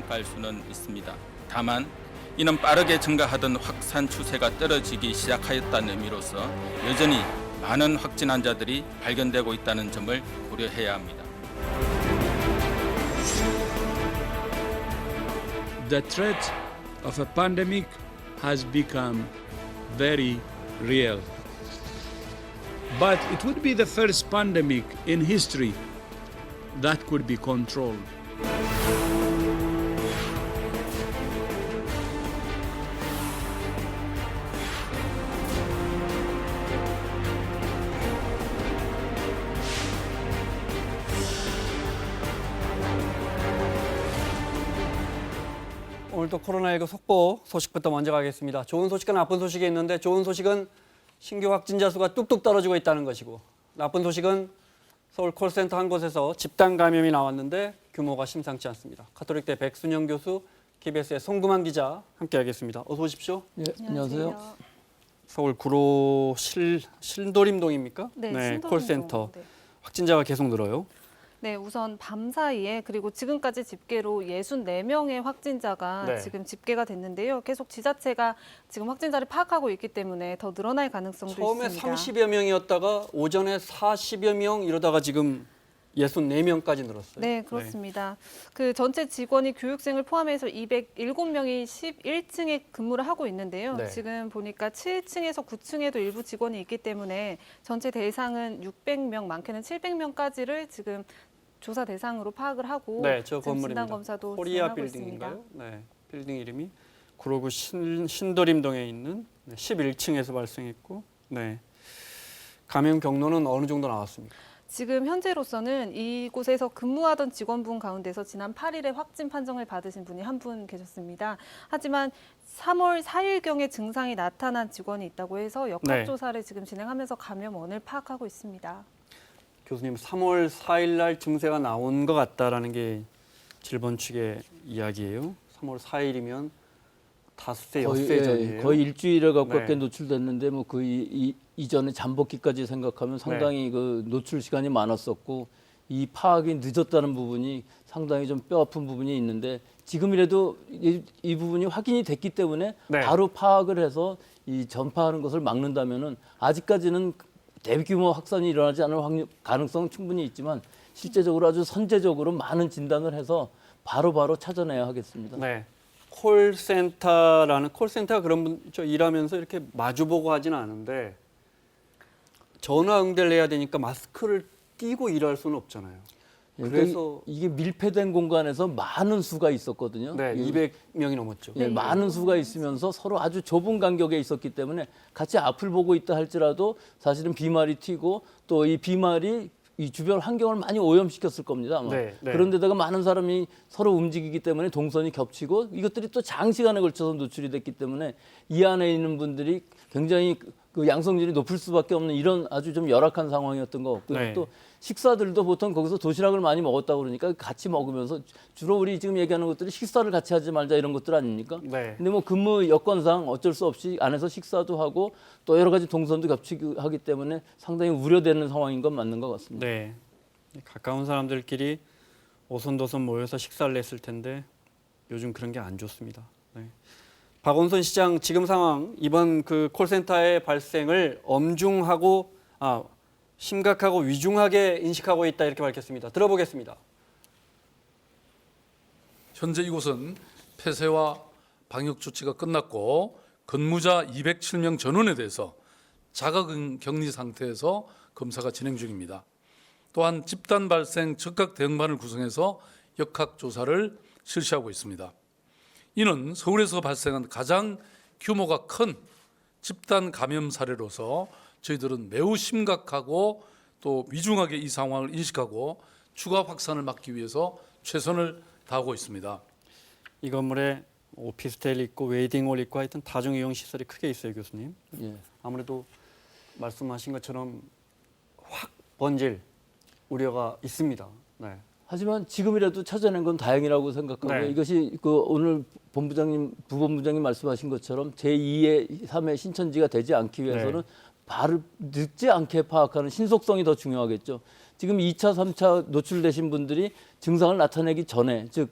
평가할 수는 있습니다. 다만 이는 빠르게 증가하던 확산 추세가 떨어지기 시작하였다는 의미로서 여전히 많은 확진 환자들이 발견되고 있다는 점을 고려해야 합니다. The threat of a pandemic has become very real. But it would be the first pandemic in history that could be controlled. 오늘도 코로나19 속보 소식부터 먼저 가겠습니다. 좋은 소식과 나쁜 소식이 있는데 좋은 소식은 신규 확진자 수가 뚝뚝 떨어지고 있다는 것이고 나쁜 소식은 서울 콜센터 한 곳에서 집단 감염이 나왔는데 규모가 심상치 않습니다. 카톨릭대 백순영 교수, KBS의 송금환 기자 함께하겠습니다. 어서 오십시오. 예, 안녕하세요. 서울 구로 신도림동입니까? 네, 신도림동. 콜센터. 네. 확진자가 계속 늘어요. 네, 우선 밤 사이에 그리고 지금까지 집계로 64명의 확진자가 네. 지금 집계가 됐는데요. 계속 지자체가 지금 확진자를 파악하고 있기 때문에 더 늘어날 가능성도 처음에 있습니다. 30여 명이었다가 오전에 40여 명 이러다가 지금 64명까지 늘었어요. 네, 그렇습니다. 그 전체 직원이 교육생을 포함해서 207명이 11층에 근무를 하고 있는데요. 네. 지금 보니까 7층에서 9층에도 일부 직원이 있기 때문에 전체 대상은 600명, 많게는 700명까지를 지금 조사 대상으로 파악을 하고 네, 저 지금 건물입니다. 진단 검사도 코리아 진행하고 있습니다. 빌딩인가요? 네, 빌딩 이름이 구로구 신도림동에 있는 11층에서 발생했고, 네, 감염 경로는 어느 정도 나왔습니까? 지금 현재로서는 이곳에서 근무하던 직원분 가운데서 지난 8일에 확진 판정을 받으신 분이 한 분 계셨습니다. 하지만 3월 4일경에 증상이 나타난 직원이 있다고 해서 역학조사를 지금 진행하면서 감염원을 파악하고 있습니다. 교수님, 3월 4일 날 증세가 나온 것 같다라는 게 질본 측의 이야기예요. 3월 4일이면 닷새 엿새 전이에요. 거의 일주일에 가깝게 네. 노출됐는데 뭐 그 이전에 잠복기까지 생각하면 상당히 그 노출 시간이 많았었고 이 파악이 늦었다는 부분이 상당히 좀 뼈아픈 부분이 있는데 지금이라도 이 부분이 확인이 됐기 때문에 네. 바로 파악을 해서 이 전파하는 것을 막는다면은 아직까지는 대규모 확산이 일어나지 않을 가능성은 충분히 있지만 실제적으로 아주 선제적으로 많은 진단을 해서 바로바로 찾아내야 하겠습니다. 네. 콜센터라는 콜센터 그런 분 저 일하면서 이렇게 마주보고 하지는 않은데 전화 응대를 해야 되니까 마스크를 끼고 일할 수는 없잖아요. 그래서 이게 밀폐된 공간에서 많은 수가 있었거든요. 네, 200명이 넘었죠. 예, 많은 수가 있으면서 서로 아주 좁은 간격에 있었기 때문에 같이 앞을 보고 있다 할지라도 사실은 비말이 튀고 또 이 비말이 이 주변 환경을 많이 오염시켰을 겁니다. 아마. 네, 네. 그런데다가 많은 사람이 서로 움직이기 때문에 동선이 겹치고 이것들이 또 장시간에 걸쳐서 노출이 됐기 때문에 이 안에 있는 분들이 굉장히 그 양성질이 높을 수밖에 없는 이런 아주 좀 열악한 상황이었던 것 같고요. 네. 또 식사들도 보통 거기서 도시락을 많이 먹었다고 그러니까 같이 먹으면서 주로 우리 지금 얘기하는 것들이 식사를 같이 하지 말자 이런 것들 아닙니까? 네. 근데 뭐 근무 여건상 어쩔 수 없이 안에서 식사도 하고 또 여러 가지 동선도 겹치기 하기 때문에 상당히 우려되는 상황인 건 맞는 것 같습니다. 네. 가까운 사람들끼리 오손도손 모여서 식사를 했을 텐데 요즘 그런 게 안 좋습니다. 네. 박원순 시장 지금 상황 이번 그 콜센터의 발생을 심각하고 위중하게 인식하고 있다 이렇게 밝혔습니다. 들어보겠습니다. 현재 이곳은 폐쇄와 방역 조치가 끝났고 근무자 207명 전원에 대해서 자가격리 상태에서 검사가 진행 중입니다. 또한 집단 발생 즉각 대응반을 구성해서 역학조사를 실시하고 있습니다. 이는 서울에서 발생한 가장 규모가 큰 집단 감염 사례로서 저희들은 매우 심각하고 또 위중하게 이 상황을 인식하고 추가 확산을 막기 위해서 최선을 다하고 있습니다. 이 건물에 오피스텔 있고 웨이팅홀 있고 하여튼 다중이용 시설이 크게 있어요, 교수님. 예. 아무래도 말씀하신 것처럼 확 번질 우려가 있습니다. 네. 하지만 지금이라도 찾아낸 건 다행이라고 생각하고요. 네. 이것이 그 오늘 부본부장님 말씀하신 것처럼 제2의 3의 신천지가 되지 않기 위해서는 바로 늦지 않게 파악하는 신속성이 더 중요하겠죠. 지금 2차, 3차 노출되신 분들이 증상을 나타내기 전에 즉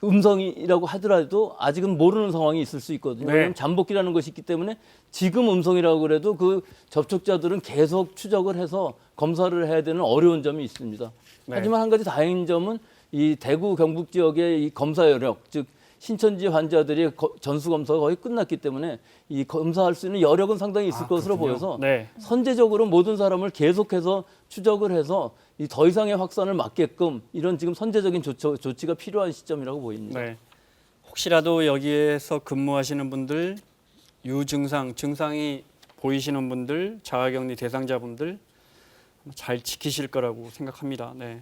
음성이라고 하더라도 아직은 모르는 상황이 있을 수 있거든요. 네. 왜냐하면 잠복기라는 것이 있기 때문에 지금 음성이라고 그래도 그 접촉자들은 계속 추적을 해서 검사를 해야 되는 어려운 점이 있습니다. 네. 하지만 한 가지 다행인 점은 이 대구 경북 지역의 이 검사 여력, 즉 신천지 환자들이 전수 검사가 거의 끝났기 때문에 이 검사할 수 있는 여력은 상당히 있을 것으로 보여서 네. 선제적으로 모든 사람을 계속해서 추적을 해서 이 더 이상의 확산을 막게끔 이런 지금 선제적인 조치가 필요한 시점이라고 보입니다. 네. 혹시라도 여기에서 근무하시는 분들, 유증상, 증상이 보이시는 분들, 자가격리 대상자분들 잘 지키실 거라고 생각합니다. 네.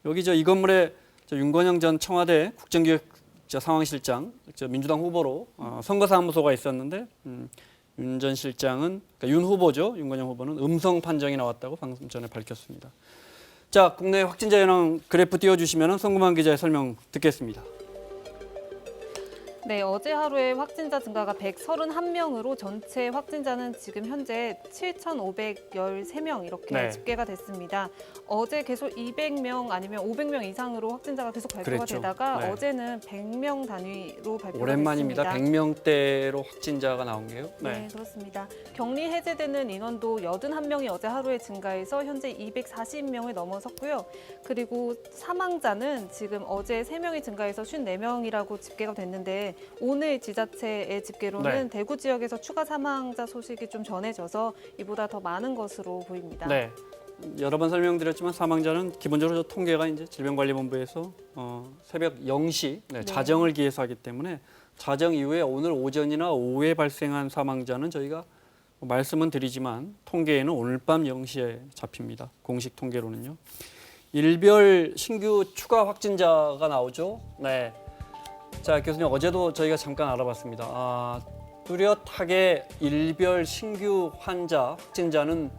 여기 이 건물에 윤건영 전 청와대 국정기획 상황실장, 민주당 후보로 선거사무소가 있었는데 윤 전 실장은, 그러니까 윤 후보죠. 윤건영 후보는 음성 판정이 나왔다고 방금 전에 밝혔습니다. 자, 국내 확진자 현황 그래프 띄워주시면 성구만 기자의 설명 듣겠습니다. 네, 어제 하루에 확진자 증가가 131명으로 전체 확진자는 지금 현재 7,513명 이렇게 네. 집계가 됐습니다. 어제 계속 200명 아니면 500명 이상으로 확진자가 계속 발표가 그랬죠. 되다가 네. 어제는 100명 단위로 발표가 오랜만입니다. 됐습니다. 100명대로 확진자가 나온 게요. 네, 그렇습니다. 격리 해제되는 인원도 81명이 어제 하루에 증가해서 현재 240명을 넘어섰고요. 그리고 사망자는 지금 어제 3명이 증가해서 54명이라고 집계가 됐는데 오늘 지자체의 집계로는 네. 대구 지역에서 추가 사망자 소식이 좀 전해져서 이보다 더 많은 것으로 보입니다. 네. 여러 번 설명드렸지만 사망자는 기본적으로 통계가 이제 질병관리본부에서 새벽 0시 네. 자정을 기해서 하기 때문에 자정 이후에 오늘 오전이나 오후에 발생한 사망자는 저희가 말씀은 드리지만 통계에는 오늘 밤 0시에 잡힙니다. 공식 통계로는요. 일별 신규 추가 확진자가 나오죠. 네. 자, 교수님 어제도 저희가 잠깐 알아봤습니다. 뚜렷하게 일별 신규 환자 확진자는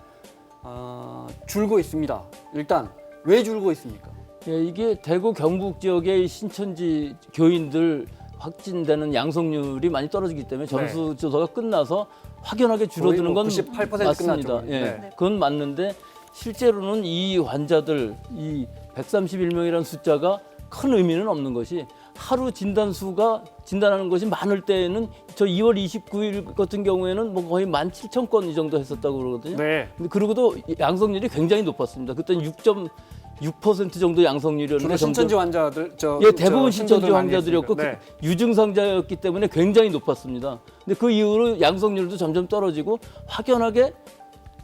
줄고 있습니다. 일단 왜 줄고 있습니까? 예, 이게 대구 경북 지역의 신천지 교인들 확진되는 양성률이 많이 떨어지기 때문에 전수조사가 끝나서 확연하게 줄어드는 건 98% 맞습니다. 끝났죠. 예, 네. 그건 맞는데 실제로는 이 환자들 이 131명이라는 숫자가 큰 의미는 없는 것이 하루 진단하는 것이 많을 때에는 저 2월 29일 같은 경우에는 뭐 거의 17,000건 이 정도 했었다고 그러거든요. 네. 근데 그러고도 양성률이 굉장히 높았습니다. 그때는 6.6% 정도 양성률이었는데 주로 신천지 환자들 예, 대부분 신천지 환자들이었고 네. 그 유증상자였기 때문에 굉장히 높았습니다. 근데 그 이후로 양성률도 점점 떨어지고 확연하게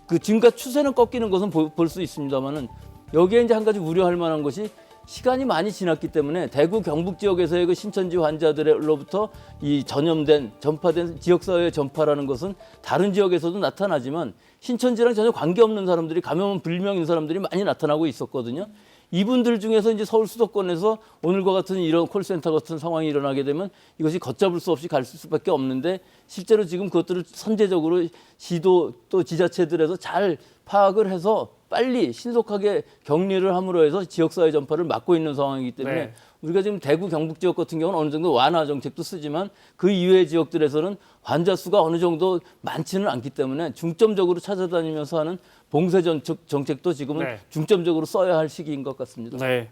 그 증가 추세는 꺾이는 것은 볼 수 있습니다만은 여기에 이제 한 가지 우려할 만한 것이 시간이 많이 지났기 때문에 대구 경북 지역에서의 그 신천지 환자들로부터 이 전파된 지역사회 전파라는 것은 다른 지역에서도 나타나지만 신천지랑 전혀 관계없는 사람들이 감염은 불명인 사람들이 많이 나타나고 있었거든요. 이분들 중에서 이제 서울 수도권에서 오늘과 같은 이런 콜센터 같은 상황이 일어나게 되면 이것이 걷잡을 수 없이 갈 수밖에 없는데 실제로 지금 그것들을 선제적으로 시도 또 지자체들에서 잘 파악을 해서 빨리 신속하게 격리를 함으로 해서 지역사회 전파를 막고 있는 상황이기 때문에 네. 우리가 지금 대구 경북 지역 같은 경우는 어느 정도 완화 정책도 쓰지만 그 이외의 지역들에서는 환자 수가 어느 정도 많지는 않기 때문에 중점적으로 찾아다니면서 하는 봉쇄 정책도 지금은 네. 중점적으로 써야 할 시기인 것 같습니다. 네.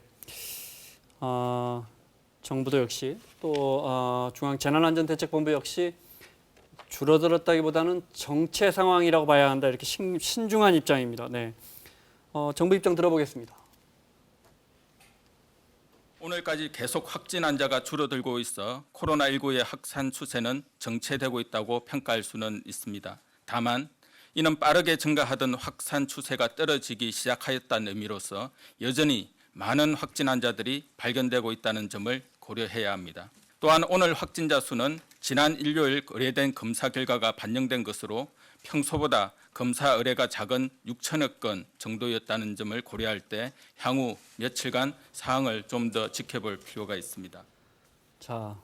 정부도 역시 또 중앙재난안전대책본부 역시 줄어들었다기보다는 정체 상황이라고 봐야 한다 이렇게 신중한 입장입니다. 네. 정부 입장 들어보겠습니다. 오늘까지 계속 확진 환자가 줄어들고 있어 코로나19의 확산 추세는 정체되고 있다고 평가할 수는 있습니다. 다만 이는 빠르게 증가하던 확산 추세가 떨어지기 시작하였다는 의미로서 여전히 많은 확진 환자들이 발견되고 있다는 점을 고려해야 합니다. 또한 오늘 확진자 수는 지난 일요일 의뢰된 검사 결과가 반영된 것으로 평소보다 검사 의뢰가 작은 6천여 건 정도였다는 점을 고려할 때 향후 며칠간 사항을 좀 더 지켜볼 필요가 있습니다. 자,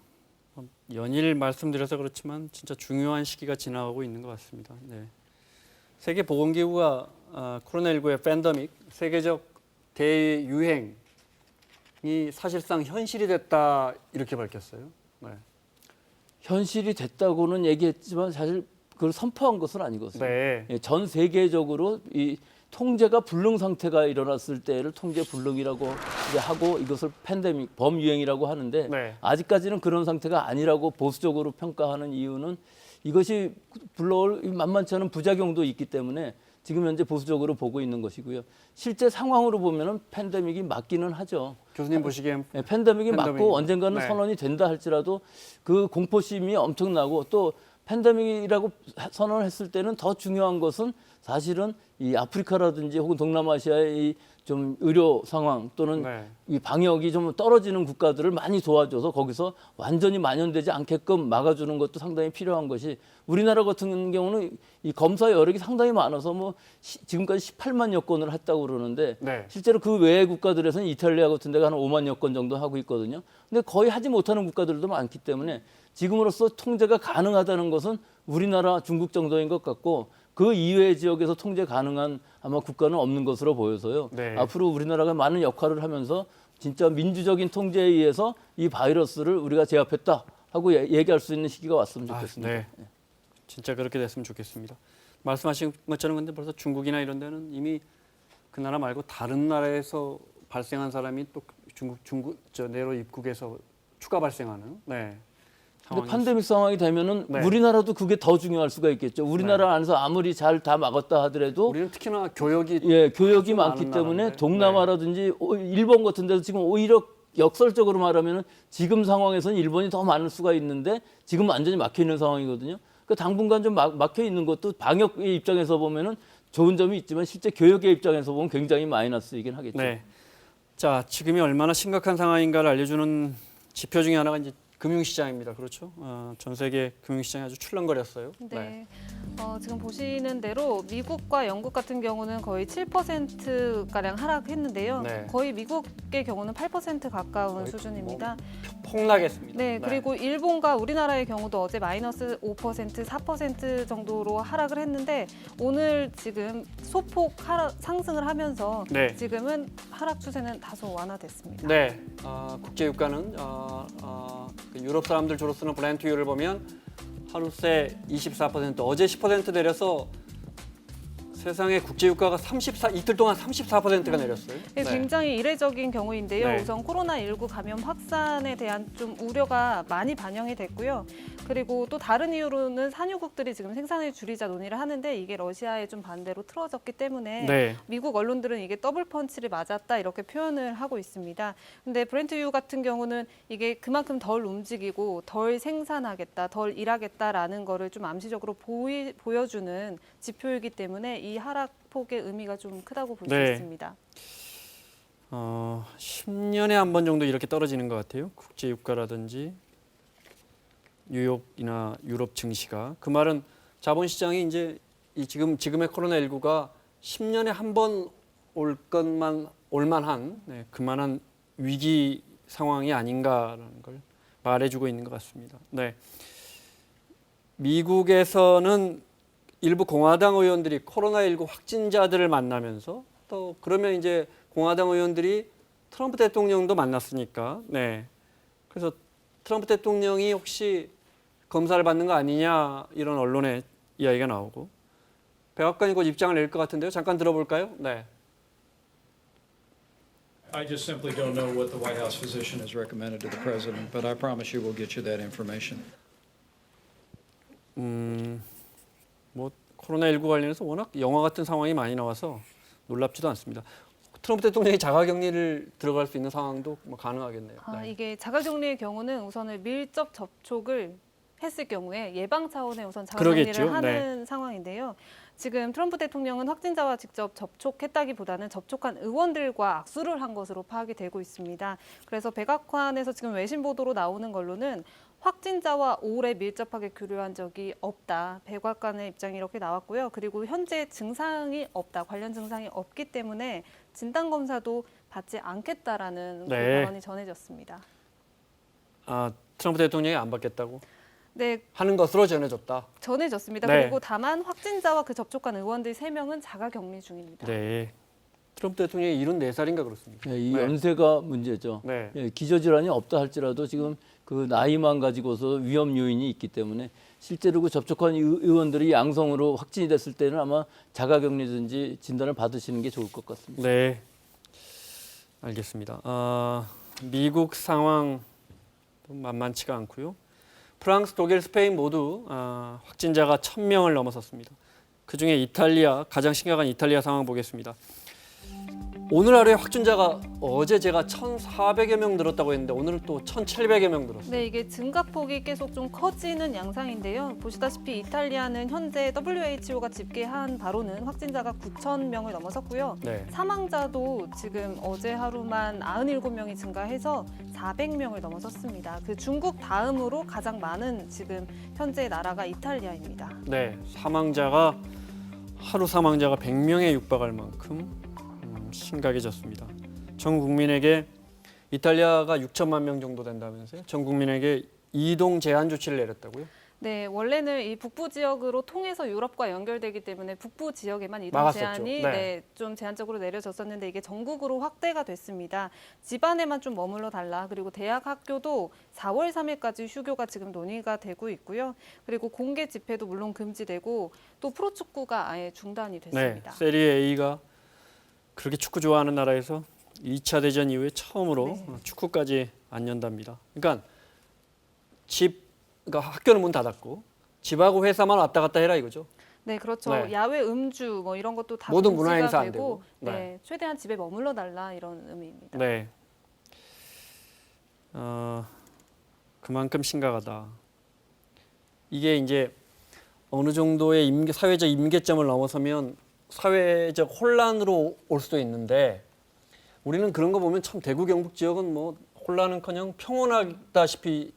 연일 말씀드려서 그렇지만 진짜 중요한 시기가 지나가고 있는 것 같습니다. 네. 세계보건기구가 코로나19의 팬데믹, 세계적 대유행이 사실상 현실이 됐다 이렇게 밝혔어요. 네. 현실이 됐다고는 얘기했지만 사실 그걸 선포한 것은 아니거든요. 네. 예, 전 세계적으로 이 통제가 불능 상태가 일어났을 때를 통제 불능이라고 이제 하고 이것을 팬데믹 범유행이라고 하는데 네. 아직까지는 그런 상태가 아니라고 보수적으로 평가하는 이유는 이것이 불러올 만만치 않은 부작용도 있기 때문에 지금 현재 보수적으로 보고 있는 것이고요. 실제 상황으로 보면은 팬데믹이 맞기는 하죠. 교수님 보시기엔 네, 팬데믹이 팬데믹. 맞고 언젠가는 네. 선언이 된다 할지라도 그 공포심이 엄청나고 또 팬데믹이라고 선언을 했을 때는 더 중요한 것은 사실은 이 아프리카라든지 혹은 동남아시아의 이 좀 의료 상황 또는 네. 이 방역이 좀 떨어지는 국가들을 많이 도와줘서 거기서 완전히 만연되지 않게끔 막아주는 것도 상당히 필요한 것이 우리나라 같은 경우는 이 검사 여력이 상당히 많아서 뭐 지금까지 18만여 건을 했다고 그러는데 네. 실제로 그 외의 국가들에서는 이탈리아 같은 데가 한 5만여 건 정도 하고 있거든요. 근데 거의 하지 못하는 국가들도 많기 때문에 지금으로서 통제가 가능하다는 것은 우리나라, 중국 정도인 것 같고 그 이외의 지역에서 통제 가능한 아마 국가는 없는 것으로 보여서요. 네. 앞으로 우리나라가 많은 역할을 하면서 진짜 민주적인 통제에 의해서 이 바이러스를 우리가 제압했다 하고 얘기할 수 있는 시기가 왔으면 좋겠습니다. 네. 진짜 그렇게 됐으면 좋겠습니다. 말씀하신 것처럼 근데 벌써 중국이나 이런 데는 이미 그 나라 말고 다른 나라에서 발생한 사람이 또 중국 저 내로 입국해서 추가 발생하는 네. 근데 상황이 팬데믹 상황이 되면은 네. 우리나라도 그게 더 중요할 수가 있겠죠. 우리나라 안에서 아무리 잘 다 막았다 하더라도 우리는 특히나 교역이 예, 교역이 아주 많기 많은 때문에 나라인데. 동남아라든지 일본 같은 데도 지금 오히려 역설적으로 말하면은 지금 상황에서는 일본이 더 많을 수가 있는데 지금 완전히 막혀 있는 상황이거든요. 그 당분간 좀 막혀 있는 것도 방역의 입장에서 보면은 좋은 점이 있지만 실제 교역의 입장에서 보면 굉장히 마이너스이긴 하겠죠. 네. 자, 지금이 얼마나 심각한 상황인가를 알려주는 지표 중에 하나가 이제 금융시장입니다. 그렇죠? 전 세계 금융시장이 아주 출렁거렸어요. 네. 지금 보시는 대로 미국과 영국 같은 경우는 거의 7%가량 하락했는데요. 네. 거의 미국의 경우는 8% 가까운 거의 수준입니다. 폭락했습니다. 네, 그리고 일본과 우리나라의 경우도 어제 마이너스 5%, 4% 정도로 하락을 했는데 오늘 지금 소폭 상승을 하면서 네. 지금은 하락 추세는 다소 완화됐습니다. 네, 국제 유가는 그 유럽 사람들 주로 쓰는 브렌트유를 보면 하루 새 24%, 어제 10% 내려서 세상의 국제 유가가 이틀 동안 34%가 내렸어요. 네, 굉장히 이례적인 경우인데요. 네. 우선 코로나19 감염 확산에 대한 좀 우려가 많이 반영이 됐고요. 그리고 또 다른 이유로는 산유국들이 지금 생산을 줄이자 논의를 하는데 이게 러시아에 좀 반대로 틀어졌기 때문에 네. 미국 언론들은 이게 더블 펀치를 맞았다 이렇게 표현을 하고 있습니다. 근데 브렌트유 같은 경우는 이게 그만큼 덜 움직이고 덜 생산하겠다, 덜 일하겠다라는 거를 좀 암시적으로 보여주는 지표이기 때문에 이 하락폭의 의미가 좀 크다고 볼 수 네. 있습니다. 10년에 한 번 정도 이렇게 떨어지는 것 같아요. 국제 유가라든지 뉴욕이나 유럽 증시가. 그 말은 자본시장이 이제 지금의 코로나19가 10년에 한 번 올만한 그만한 위기 상황이 아닌가라는 걸 말해주고 있는 것 같습니다. 네. 미국에서는 일부 공화당 의원들이 코로나19 확진자들을 만나면서 또 그러면 이제 공화당 의원들이 트럼프 대통령도 만났으니까, 네. 그래서 트럼프 대통령이 혹시 검사를 받는 거 아니냐 이런 언론의 이야기가 나오고 백악관이 곧 입장을 낼 것 같은데요. 잠깐 들어볼까요? 네. I just simply don't know what the White House physician has recommended to the president, but I promise you we'll get you that information. 뭐 코로나19 관련해서 워낙 영화 같은 상황이 많이 나와서 놀랍지도 않습니다. 트럼프 대통령이 자가격리를 들어갈 수 있는 상황도 뭐 가능하겠네요. 네. 이게 자가격리의 경우는 우선은 밀접 접촉을 했을 경우에 예방 차원의 우선 자가격리를 그러겠죠. 하는 상황인데요. 지금 트럼프 대통령은 확진자와 직접 접촉했다기보다는 접촉한 의원들과 악수를 한 것으로 파악이 되고 있습니다. 그래서 백악관에서 지금 외신 보도로 나오는 걸로는 확진자와 오래 밀접하게 교류한 적이 없다. 백악관의 입장이 이렇게 나왔고요. 그리고 현재 증상이 없다. 관련 증상이 없기 때문에 진단검사도 받지 않겠다라는 그 네. 발언이 전해졌습니다. 트럼프 대통령이 안 받겠다고 네, 하는 것으로 전해졌다. 전해졌습니다. 네. 그리고 다만 확진자와 그 접촉한 의원들 3명은 자가격리 중입니다. 네. 트럼프 대통령이 74살인가 그렇습니다. 예, 이 네. 연세가 문제죠. 네. 예, 기저질환이 없다 할지라도 지금 그 나이만 가지고서 위험 요인이 있기 때문에 실제로 그 접촉한 의원들이 양성으로 확진이 됐을 때는 아마 자가격리든지 진단을 받으시는 게 좋을 것 같습니다. 네, 알겠습니다. 미국 상황 만만치가 않고요. 프랑스, 독일, 스페인 모두 확진자가 1,000명을 넘어섰습니다. 그중에 이탈리아, 가장 심각한 이탈리아 상황 보겠습니다. 오늘 하루에 확진자가 어제 제가 1,400여 명 늘었다고 했는데 오늘은 또 1,700여 명 늘었어요. 네, 이게 증가폭이 계속 좀 커지는 양상인데요. 보시다시피 이탈리아는 현재 WHO가 집계한 바로는 확진자가 9,000명을 넘어섰고요. 네. 사망자도 지금 어제 하루만 97명이 증가해서 400명을 넘어섰습니다. 그 중국 다음으로 가장 많은 지금 현재 나라가 이탈리아입니다. 네, 하루 사망자가 100명에 육박할 만큼 심각해졌습니다. 전 국민에게 이탈리아가 6천만 명 정도 된다면서요? 전 국민에게 이동 제한 조치를 내렸다고요? 네, 원래는 이 북부 지역으로 통해서 유럽과 연결되기 때문에 북부 지역에만 이동 막았었죠. 제한이 네. 좀 제한적으로 내려졌었는데 이게 전국으로 확대가 됐습니다. 집안에만 좀 머물러 달라. 그리고 대학 학교도 4월 3일까지 휴교가 지금 논의가 되고 있고요. 그리고 공개 집회도 물론 금지되고 또 프로축구가 아예 중단이 됐습니다. 네, 세리에 A가 그렇게 축구 좋아하는 나라에서 2차 대전 이후에 처음으로 네. 축구까지 안 연답니다. 그러니까 그러니까 학교는 문 닫았고 집하고 회사만 왔다 갔다 해라 이거죠. 네, 그렇죠. 네. 야외 음주 뭐 이런 것도 다 모든 금지가 문화 행사 안 되고, 되고. 네. 네. 최대한 집에 머물러 달라 이런 의미입니다. 네. 그만큼 심각하다. 이게 이제 어느 정도의 사회적 임계점을 넘어서면 사회적 혼란으로 올 수도 있는데 우리는 그런 거 보면 참 대구 경북 지역은 뭐 혼란은커녕 평온하다시피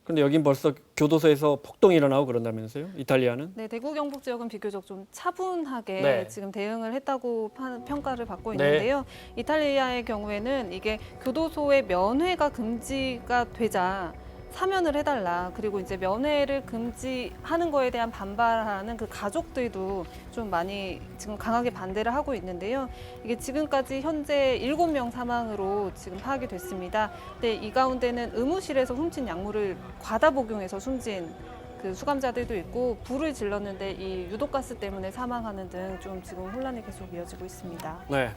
그런데 여긴 벌써 교도소에서 폭동이 일어나고 그런다면서요? 이탈리아는? 네, 대구 경북 지역은 비교적 좀 차분하게 네. 지금 대응을 했다고 평가를 받고 네. 있는데요. 이탈리아의 경우에는 이게 교도소의 면회가 금지가 되자 사면을 해달라. 그리고 이제 면회를 금지하는 거에 대한 반발하는 그 가족들도 좀 많이 지금 강하게 반대를 하고 있는데요. 이게 지금까지 현재 7명 사망으로 지금 파악이 됐습니다. 근데 이 가운데는 의무실에서 훔친 약물을 과다 복용해서 숨진 그 수감자들도 있고 불을 질렀는데 이 유독가스 때문에 사망하는 등 좀 지금 혼란이 계속 이어지고 있습니다. 네.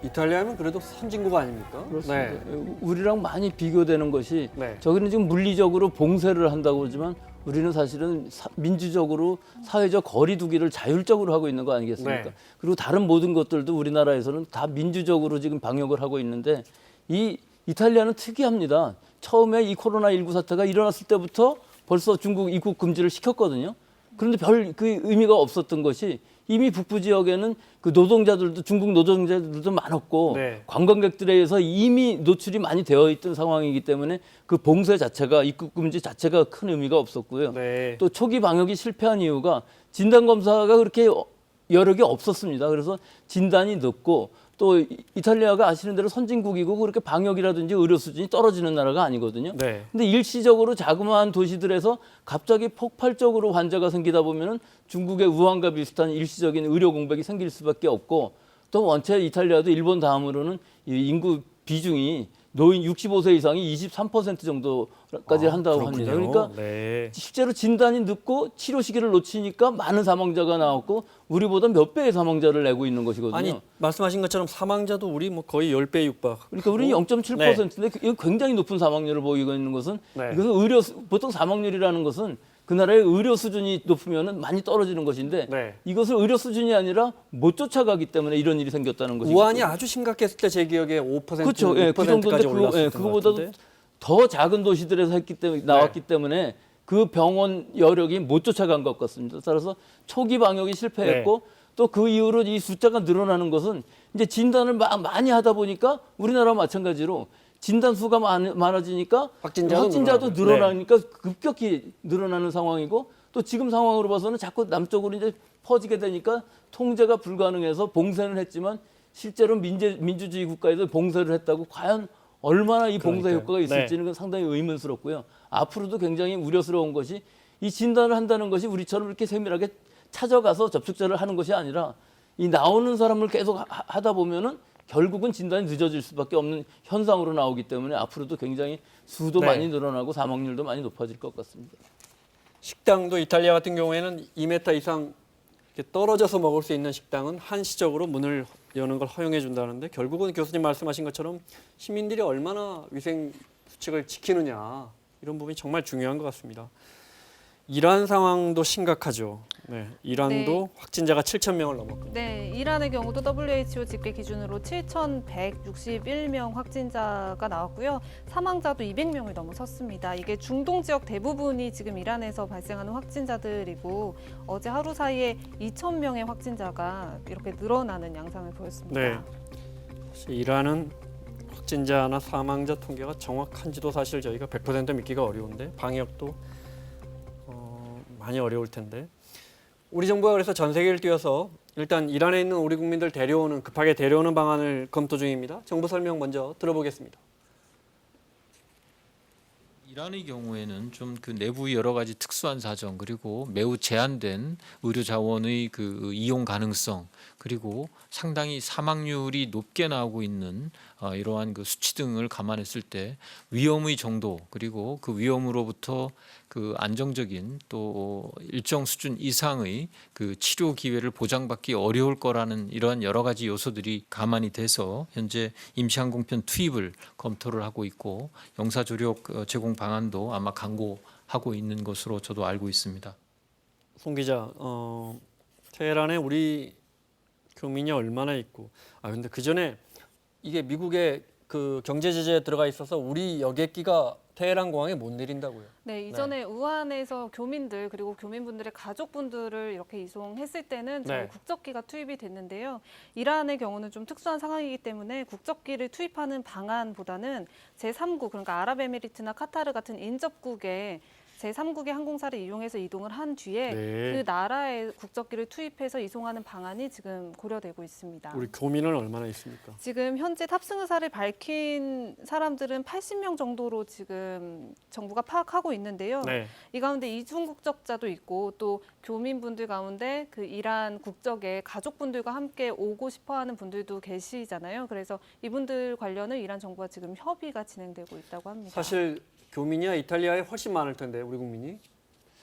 이탈리아는 그래도 선진국 아닙니까? 그렇습니다. 네. 우리랑 많이 비교되는 것이 네. 저기는 지금 물리적으로 봉쇄를 한다고 그러지만 우리는 사실은 민주적으로 사회적 거리두기를 자율적으로 하고 있는 거 아니겠습니까? 네. 그리고 다른 모든 것들도 우리나라에서는 다 민주적으로 지금 방역을 하고 있는데 이 이탈리아는 특이합니다. 처음에 이 코로나19 사태가 일어났을 때부터 벌써 중국 입국 금지를 시켰거든요. 그런데 별 그 의미가 없었던 것이 이미 북부 지역에는 그 노동자들도 중국 노동자들도 많았고 네. 관광객들에 의해서 이미 노출이 많이 되어 있던 상황이기 때문에 그 봉쇄 자체가 입국 금지 자체가 큰 의미가 없었고요. 네. 또 초기 방역이 실패한 이유가 진단 검사가 그렇게 여러 개 없었습니다. 그래서 진단이 늦고 또 이탈리아가 아시는 대로 선진국이고 그렇게 방역이라든지 의료 수준이 떨어지는 나라가 아니거든요. 네. 근데 일시적으로 자그마한 도시들에서 갑자기 폭발적으로 환자가 생기다 보면은 중국의 우한과 비슷한 일시적인 의료 공백이 생길 수밖에 없고 또 원체 이탈리아도 일본 다음으로는 이 인구 비중이 노인 65세 이상이 23% 정도까지 한다고 합니다. 그러니까 네. 실제로 진단이 늦고 치료 시기를 놓치니까 많은 사망자가 나왔고 우리보다 몇 배의 사망자를 내고 있는 것이거든요. 아니 말씀하신 것처럼 사망자도 우리 뭐 거의 10배 육박. 그러니까 우리는 0.7%인데 이거 굉장히 높은 사망률을 보이고 있는 것은 네. 이것은 보통 사망률이라는 것은 그 나라의 의료 수준이 높으면 많이 떨어지는 것인데 네. 이것을 의료 수준이 아니라 못 쫓아가기 때문에 이런 일이 생겼다는 것이죠. 우한이 아주 심각했을 때 제 기억에 5% 그렇죠. 예, 그 6%까지 정도인데 올랐을 그거보다도 더 작은 도시들에서 했기 때문에 나왔기 때문에 그 병원 여력이 못 쫓아간 것 같습니다. 따라서 초기 방역이 실패했고 또 그 이후로 이 숫자가 늘어나는 것은 이제 진단을 많이 하다 보니까 우리나라와 마찬가지로 진단 수가 많아지니까 확진자도 늘어나니까 급격히 늘어나는 상황이고 또 지금 상황으로 봐서는 자꾸 남쪽으로 이제 퍼지게 되니까 통제가 불가능해서 봉쇄는 했지만 실제로 민주주의 국가에서 봉쇄를 했다고 과연 얼마나 이 봉쇄 그러니까요. 효과가 있을지는 상당히 의문스럽고요. 앞으로도 굉장히 우려스러운 것이 이 진단을 한다는 것이 우리처럼 이렇게 세밀하게 찾아가서 접촉자를 하는 것이 아니라 이 나오는 사람을 계속 하다 보면은 결국은 진단이 늦어질 수밖에 없는 현상으로 나오기 때문에 앞으로도 굉장히 수도 네. 많이 늘어나고 사망률도 많이 높아질 것 같습니다. 식당도 이탈리아 같은 경우에는 2m 이상 이렇게 떨어져서 먹을 수 있는 식당은 한시적으로 문을 여는 걸 허용해 준다는데 결국은 교수님 말씀하신 것처럼 시민들이 얼마나 위생 수칙을 지키느냐 이런 부분이 정말 중요한 것 같습니다. 이란 상황도 심각하죠. 네, 이란도 확진자가 7,000명을 넘었거든요. 네, 이란의 경우도 WHO 집계 기준으로 7,161명 확진자가 나왔고요. 사망자도 200명을 넘어섰습니다. 이게 중동 지역 대부분이 지금 이란에서 발생하는 확진자들이고 어제 하루 사이에 2,000명의 확진자가 이렇게 늘어나는 양상을 보였습니다. 네. 사실 이란은 확진자나 사망자 통계가 정확한지도 사실 저희가 100% 믿기가 어려운데 방역도 많이 어려울 텐데 우리 정부가 그래서 전 세계를 뛰어서 일단 이란에 있는 우리 국민들 급하게 데려오는 방안을 검토 중입니다. 정부 설명 먼저 들어보겠습니다. 이란의 경우에는 좀 그 내부 여러 가지 특수한 사정 그리고 매우 제한된 의료 자원의 그 이용 가능성 그리고 상당히 사망률이 높게 나오고 있는 이러한 그 수치 등을 감안했을 때 위험의 정도 그리고 그 위험으로부터 그 안정적인 또 일정 수준 이상의 그 치료 기회를 보장받기 어려울 거라는 이러한 여러 가지 요소들이 감안이 돼서 현재 임시항공편 투입을 검토를 하고 있고 영사 조력 제공 방안도 아마 강구하고 있는 것으로 저도 알고 있습니다. 송 기자, 테헤란에 우리 교민이 얼마나 있고 근데 그 전에 이게 미국의 그 경제 제재에 들어가 있어서 우리 여객기가 테헤란 공항에 못 내린다고요. 네, 이전에 우한에서 교민들 그리고 교민분들의 가족분들을 이렇게 이송했을 때는 저희 네. 국적기가 투입이 됐는데요. 이란의 경우는 좀 특수한 상황이기 때문에 국적기를 투입하는 방안보다는 제3국 그러니까 아랍에미리트나 카타르 같은 인접국에 제3국의 항공사를 이용해서 이동을 한 뒤에 네. 그 나라의 국적기를 투입해서 이송하는 방안이 지금 고려되고 있습니다. 우리 교민은 얼마나 있습니까? 지금 현재 탑승 의사를 밝힌 사람들은 80명 정도로 지금 정부가 파악하고 있는데요. 네. 이 가운데 이중 국적자도 있고 또 교민분들 가운데 그 이란 국적의 가족분들과 함께 오고 싶어하는 분들도 계시잖아요. 그래서 이분들 관련은 이란 정부와 지금 협의가 진행되고 있다고 합니다. 사실 교민이야 이탈리아에 훨씬 많을 텐데 우리 국민이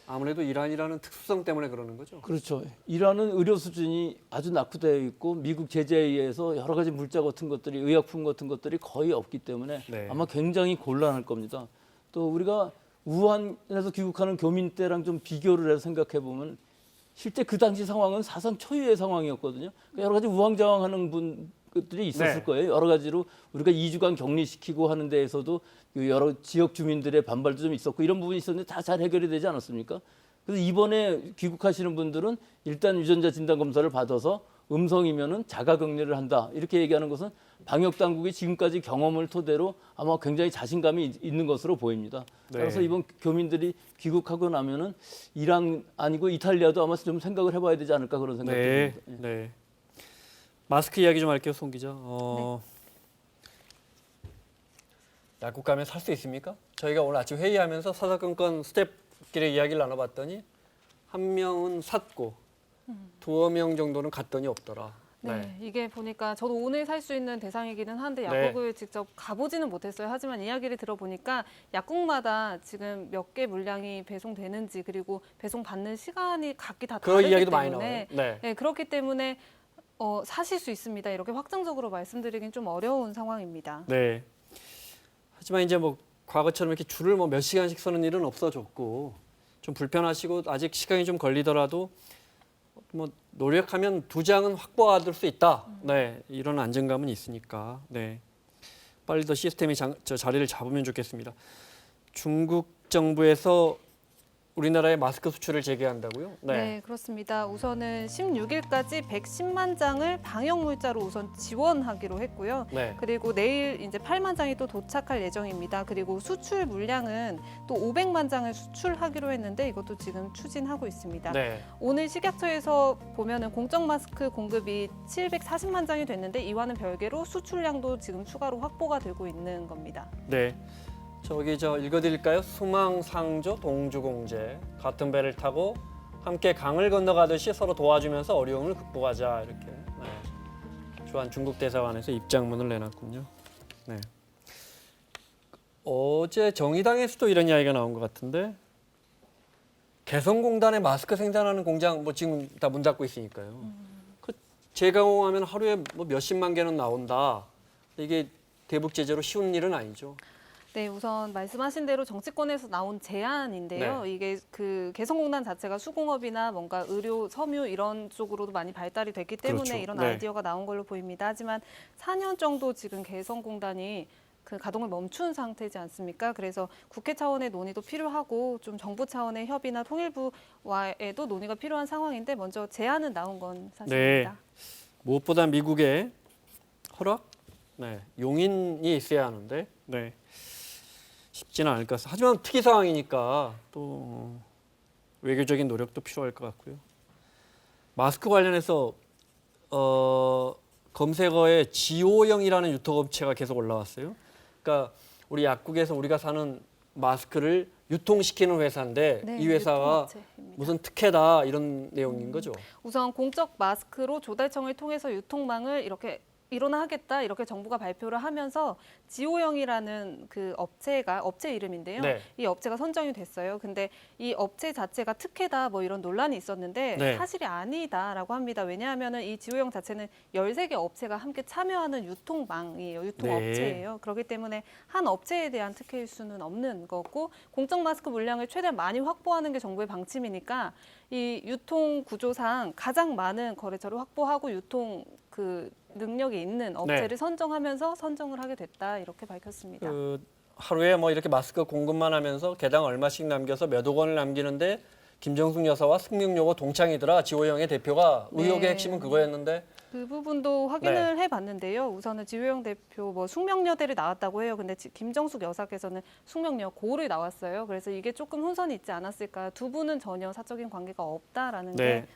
아무래도 이란이라는 특수성 때문에 그러는 거죠. 그렇죠. 이란은 의료 수준이 아주 낙후되어 있고 미국 제재에 의해서 여러 가지 물자 같은 것들이 의약품 같은 것들이 거의 없기 때문에 네. 아마 굉장히 곤란할 겁니다. 또 우리가 우한에서 귀국하는 교민 때랑 좀 비교를 해서 생각해 보면 실제 그 당시 상황은 사상 초유의 상황이었거든요. 그러니까 여러 가지 우왕좌왕하는 분들이 있었을 네. 거예요. 여러 가지로 우리가 2주간 격리시키고 하는 데에서도 여러 지역 주민들의 반발도 좀 있었고 이런 부분이 있었는데 다 잘 해결이 되지 않았습니까? 그래서 이번에 귀국하시는 분들은 일단 유전자 진단 검사를 받아서 음성이면은 자가 격리를 한다 이렇게 얘기하는 것은 방역 당국이 지금까지 경험을 토대로 아마 굉장히 자신감이 있는 것으로 보입니다. 네. 따라서 이번 교민들이 귀국하고 나면은 이란 아니고 이탈리아도 아마 좀 생각을 해봐야 되지 않을까 그런 생각이 네. 듭니다. 네. 마스크 이야기 좀 할게요, 송 기자. 약국 가면 살 수 있습니까? 저희가 오늘 아침 회의하면서 사사건건 스태프끼리 이야기를 나눠봤더니 한 명은 샀고 두어 명 정도는 갔더니 없더라. 네, 이게 보니까 저도 오늘 살 수 있는 대상이기는 한데 네. 약국을 직접 가보지는 못했어요. 하지만 이야기를 들어보니까 약국마다 지금 몇 개 물량이 배송되는지 그리고 배송받는 시간이 각기 다 그 다르기 이야기도 많이 때문에 나와요. 네. 네, 그렇기 때문에 사실 수 있습니다. 이렇게 확정적으로 말씀드리긴 좀 어려운 상황입니다. 네. 하지만 이제 뭐 과거처럼 이렇게 줄을 뭐 몇 시간씩 서는 일은 없어졌고 좀 불편하시고 아직 시간이 좀 걸리더라도 뭐 노력하면 2장은 확보할 수 있다. 네, 이런 안정감은 있으니까. 네, 빨리 더 시스템이 자리를 잡으면 좋겠습니다. 중국 정부에서 우리나라의 마스크 수출을 재개한다고요? 네, 그렇습니다. 우선은 16일까지 110만 장을 방역 물자로 우선 지원하기로 했고요. 네. 그리고 내일 이제 8만 장이 또 도착할 예정입니다. 그리고 수출 물량은 또 500만 장을 수출하기로 했는데 이것도 지금 추진하고 있습니다. 네. 오늘 식약처에서 보면은 공적 마스크 공급이 740만 장이 됐는데 이와는 별개로 수출량도 지금 추가로 확보가 되고 있는 겁니다. 네. 저기 읽어드릴까요? 수망상조 동주공제 같은 배를 타고 함께 강을 건너가듯이 서로 도와주면서 어려움을 극복하자 이렇게 주한 중국 대사관에서 입장문을 내놨군요. 네. 어제 정의당에서도 이런 이야기가 나온 것 같은데 개성공단에 마스크 생산하는 공장 뭐 지금 다 문 닫고 있으니까요. 그 재가공하면 하루에 뭐 몇십만 개는 나온다. 이게 대북 제재로 쉬운 일은 아니죠. 네, 우선 말씀하신 대로 정치권에서 나온 제안인데요. 네. 이게 그 개성공단 자체가 수공업이나 뭔가 의료, 섬유 이런 쪽으로도 많이 발달이 됐기 때문에 그렇죠. 이런 네. 아이디어가 나온 걸로 보입니다. 하지만 4년 정도 지금 개성공단이 그 가동을 멈춘 상태지 않습니까? 그래서 국회 차원의 논의도 필요하고 좀 정부 차원의 협의나 통일부와에도 논의가 필요한 상황인데 먼저 제안은 나온 건 사실입니다. 무엇보다 미국의 허락? 네, 용인이 있어야 하는데 네, 쉽지는 않을 것 같습니다. 하지만 특이 상황이니까 또 외교적인 노력도 필요할 것 같고요. 마스크 관련해서 검색어에 지오영이라는 유통업체가 계속 올라왔어요. 그러니까 우리 약국에서 우리가 사는 마스크를 유통시키는 회사인데 네, 이 회사가 유통업체입니다. 무슨 특혜다 이런 내용인 거죠. 우선 공적 마스크로 조달청을 통해서 유통망을 이렇게 일원화하겠다 이렇게 정부가 발표를 하면서 지오영이라는 그 업체 이름인데요. 네. 이 업체가 선정이 됐어요. 근데 이 업체 자체가 특혜다 뭐 이런 논란이 있었는데 네. 사실이 아니다라고 합니다. 왜냐하면은 이 지오영 자체는 13개 업체가 함께 참여하는 유통망이에요. 유통업체예요. 그렇기 때문에 한 업체에 대한 특혜일 수는 없는 거고 공적 마스크 물량을 최대한 많이 확보하는 게 정부의 방침이니까 이 유통 구조상 가장 많은 거래처를 확보하고 유통 그 능력이 있는 업체를 선정하면서 선정을 하게 됐다 이렇게 밝혔습니다. 그 하루에 뭐 이렇게 마스크 공급만 하면서 개당 얼마씩 남겨서 몇억 원을 남기는데 김정숙 여사와 승명여고 동창이더라. 지호영의 대표가 의혹의 네. 핵심은 그거였는데 그 부분도 확인을 해봤는데요. 우선은 지호영 대표 뭐 숙명여대를 나왔다고 해요. 근데 김정숙 여사께서는 숙명여고를 나왔어요. 그래서 이게 조금 혼선이 있지 않았을까. 두 분은 전혀 사적인 관계가 없다라는 게.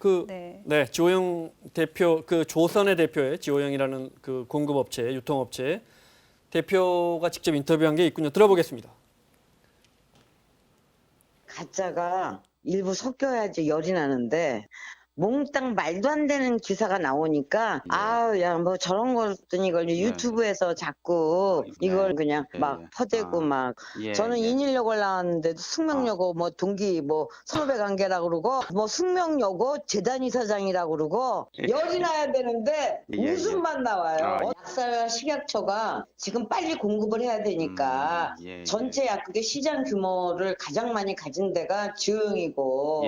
네, 지호영 대표 그 조선의 대표의 지호영이라는 그 공급업체, 유통업체 대표가 직접 인터뷰한 게 있군요. 들어보겠습니다. 가짜가 일부 섞여야지 열이 나는데 몽땅 말도 안 되는 기사가 나오니까 아우 야 뭐 저런 것들이 이걸 유튜브에서 자꾸 이걸 그냥 막 퍼대고 막 저는 인일여고 나왔는데도 숙명여고 뭐 동기 뭐 선후배 관계라고 그러고 뭐 숙명여고 재단 이사장이라고 그러고 열이 나야 되는데 웃음만 나와요. 약사와 식약처가 지금 빨리 공급을 해야 되니까 전체 약국의 시장 규모를 가장 많이 가진 데가 지호영이고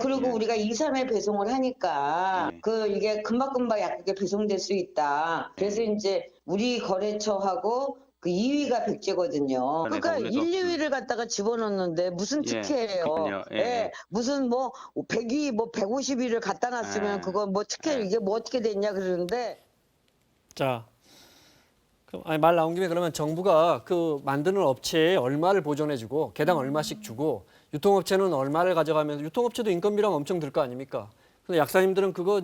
그리고 우리가 2, 3회 배송을 하니까 그 이게 금방금방 약국에 배송될 수 있다. 그래서 이제 우리 거래처하고 그 2위가 백제거든요. 그러니까 1, 2위를 갖다가 집어넣는데 무슨 특혜예요. 무슨 뭐 100위 뭐 150위를 갖다 놨으면 그거 뭐 특혜 이게 뭐 어떻게 됐냐 그러는데 자, 그럼 말 나온 김에 그러면 정부가 그 만드는 업체에 얼마를 보존해주고 개당 얼마씩 주고 유통업체는 얼마를 가져가면서 유통업체도 인건비랑 엄청 들 거 아닙니까? 근데 약사님들은 그거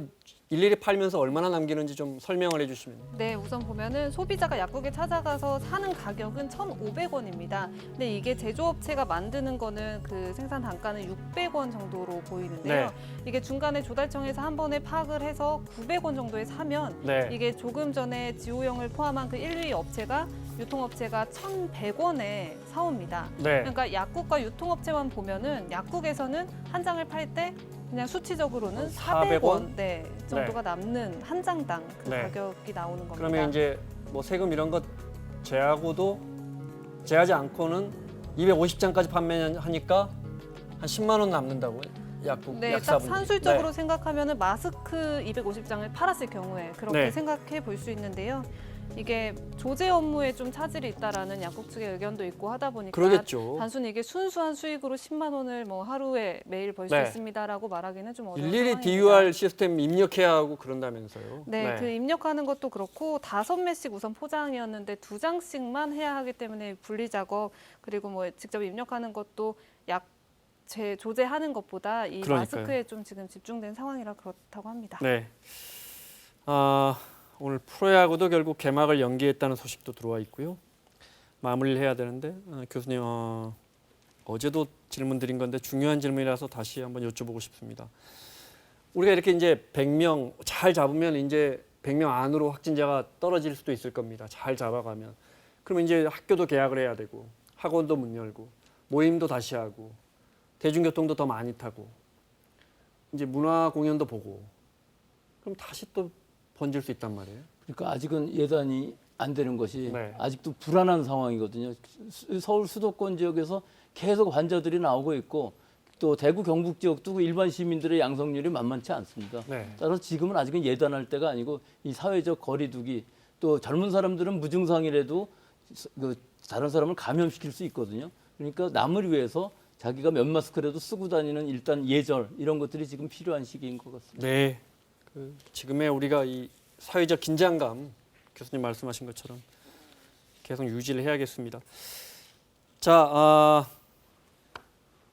일일이 팔면서 얼마나 남기는지 좀 설명을 해주시면. 네, 우선 보면은 소비자가 약국에 찾아가서 사는 가격은 1,500원입니다. 근데 이게 제조업체가 만드는 거는 그 생산 단가는 600원 정도로 보이는데요. 이게 중간에 조달청에서 한 번에 파악을 해서 900원 정도에 사면 이게 조금 전에 지호영을 포함한 그 1위 업체가 유통업체가 1,100원에 사옵니다. 그러니까 약국과 유통업체만 보면은 약국에서는 한 장을 팔 때 그냥 수치적으로는 400원 정도가 남는 한 장당 그 가격이 나오는 겁니다. 그러면 이제 뭐 세금 이런 것 제하고도 제하지 않고는 250장까지 판매하니까 한 10만 원 남는다고요? 약국 딱 약사분이. 산술적으로 생각하면은 마스크 250장을 팔았을 경우에 그렇게 생각해 볼 수 있는데요. 이게 조제 업무에 좀 차질이 있다라는 약국 측의 의견도 있고 하다 보니까 그러겠죠. 단순히 이게 순수한 수익으로 10만 원을 뭐 하루에 매일 벌 수 있습니다라고 말하기는 좀 어려운 일일이 상황입니다. DUR 시스템 입력해야 하고 그런다면서요. 그 입력하는 것도 그렇고 5매씩 우선 포장이었는데 2장씩만 해야 하기 때문에 분리 작업 그리고 뭐 직접 입력하는 것도 조제하는 것보다 이 마스크에 좀 지금 집중된 상황이라 그렇다고 합니다. 오늘 프로야구도 결국 개막을 연기했다는 소식도 들어와 있고요. 마무리를 해야 되는데 교수님 어제도 질문 드린 건데 중요한 질문이라서 다시 한번 여쭤보고 싶습니다. 우리가 이렇게 이제 100명 잘 잡으면 이제 100명 안으로 확진자가 떨어질 수도 있을 겁니다. 잘 잡아가면. 그러면 이제 학교도 개학을 해야 되고 학원도 문 열고 모임도 다시 하고 대중교통도 더 많이 타고 이제 문화 공연도 보고 그럼 다시 또 번질 수 있단 말이에요. 그러니까 아직은 예단이 안 되는 것이 네. 아직도 불안한 상황이거든요. 서울 수도권 지역에서 계속 환자들이 나오고 있고 또 대구 경북 지역도 일반 시민들의 양성률이 만만치 않습니다. 네. 따라서 지금은 아직은 예단할 때가 아니고 이 사회적 거리두기 또 젊은 사람들은 무증상이라도 그 다른 사람을 감염시킬 수 있거든요. 그러니까 남을 위해서 자기가 면 마스크라도 쓰고 다니는 일단 예절 이런 것들이 지금 필요한 시기인 것 같습니다. 네. 지금의 우리가 이 사회적 긴장감 교수님 말씀하신 것처럼 계속 유지를 해야겠습니다. 자,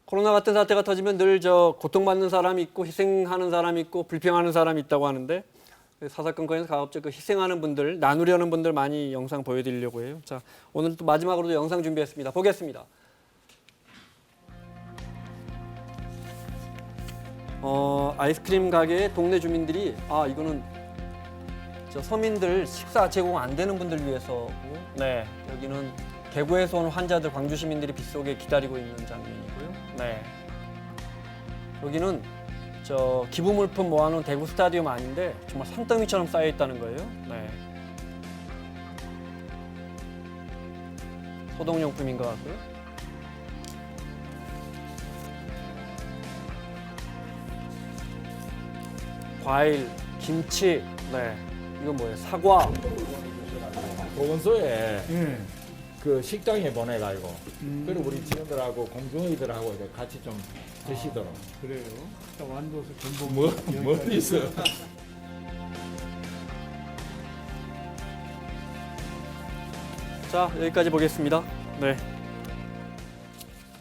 코로나 같은 사태가 터지면 늘 고통받는 사람이 있고 희생하는 사람이 있고 불평하는 사람이 있다고 하는데 사사건건에서 가급적 그 희생하는 분들, 나누려는 분들 많이 영상 보여드리려고 해요. 자, 오늘 또 마지막으로도 영상 준비했습니다. 보겠습니다. 아이스크림 가게의 동네 주민들이 이거는 저 서민들 식사 제공 안 되는 분들 위해서고, 네, 여기는 대구에서 온 환자들, 광주 시민들이 빗속에 기다리고 있는 장면이고요. 네, 여기는 저 기부물품 모아놓은 대구 스타디움 아닌데 정말 산더미처럼 쌓여 있다는 거예요. 네, 소독용품인 것 같고요. 과일, 김치, 네, 이건 뭐예요? 사과. 보건소에 그 식당에 보내가지고 그리고 우리 직원들하고 공중의들하고 이렇게 같이 좀 드시도록. 그래요. 완도에서 전복 뭐 있어? 자, 여기까지 보겠습니다. 네.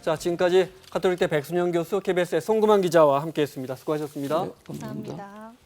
자, 지금까지 가톨릭대 백순영 교수, KBS의 송구만 기자와 함께했습니다. 수고하셨습니다. 네, 감사합니다. 감사합니다.